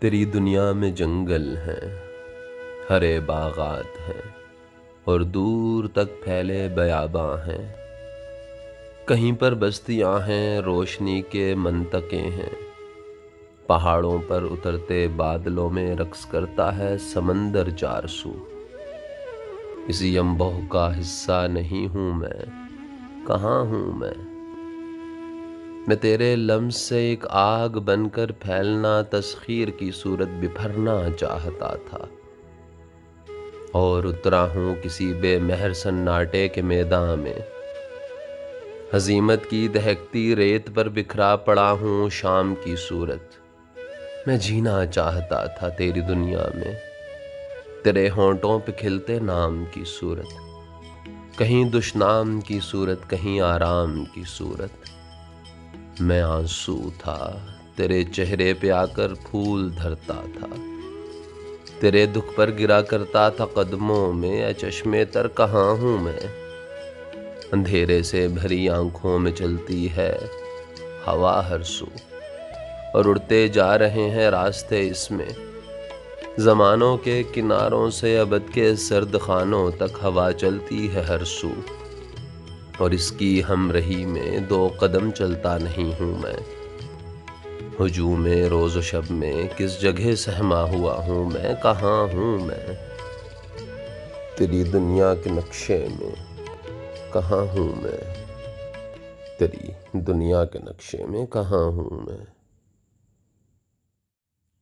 تیری دنیا میں جنگل ہیں، ہرے باغات ہیں اور دور تک پھیلے بیاباں ہیں۔ کہیں پر بستیاں ہیں، روشنی کے منطقے ہیں۔ پہاڑوں پر اترتے بادلوں میں رقص کرتا ہے سمندر چار سو۔ اسی انبوہ کا حصہ نہیں ہوں میں، کہاں ہوں میں تیرے لمس سے ایک آگ بن کر پھیلنا، تسخیر کی صورت بکھرنا چاہتا تھا، اور اترا ہوں کسی بے مہر سناٹے کے میدان میں۔ ہزیمت کی دہکتی ریت پر بکھرا پڑا ہوں شام کی صورت۔ میں جینا چاہتا تھا تیری دنیا میں، تیرے ہونٹوں پہ کھلتے نام کی صورت، کہیں دشنام کی صورت، کہیں آرام کی صورت۔ میں آنسو تھا، تیرے چہرے پہ آ کر پھول دھرتا تھا، تیرے دکھ پر گرا کرتا تھا قدموں میں۔ اے چشمے تر کہاں ہوں میں؟ اندھیرے سے بھری آنکھوں میں چلتی ہے ہوا ہر سو، اور اڑتے جا رہے ہیں راستے اس میں، زمانوں کے کناروں سے ابد کے سرد خانوں تک ہوا چلتی ہے ہر سو، اور اس کی ہم رہی میں دو قدم چلتا نہیں ہوں میں۔ ہجوم روز و شب میں کس جگہ سہما ہوا ہوں میں، کہاں ہوں میں؟ تیری دنیا کے نقشے میں کہاں ہوں میں؟ تیری دنیا کے نقشے میں کہاں ہوں میں؟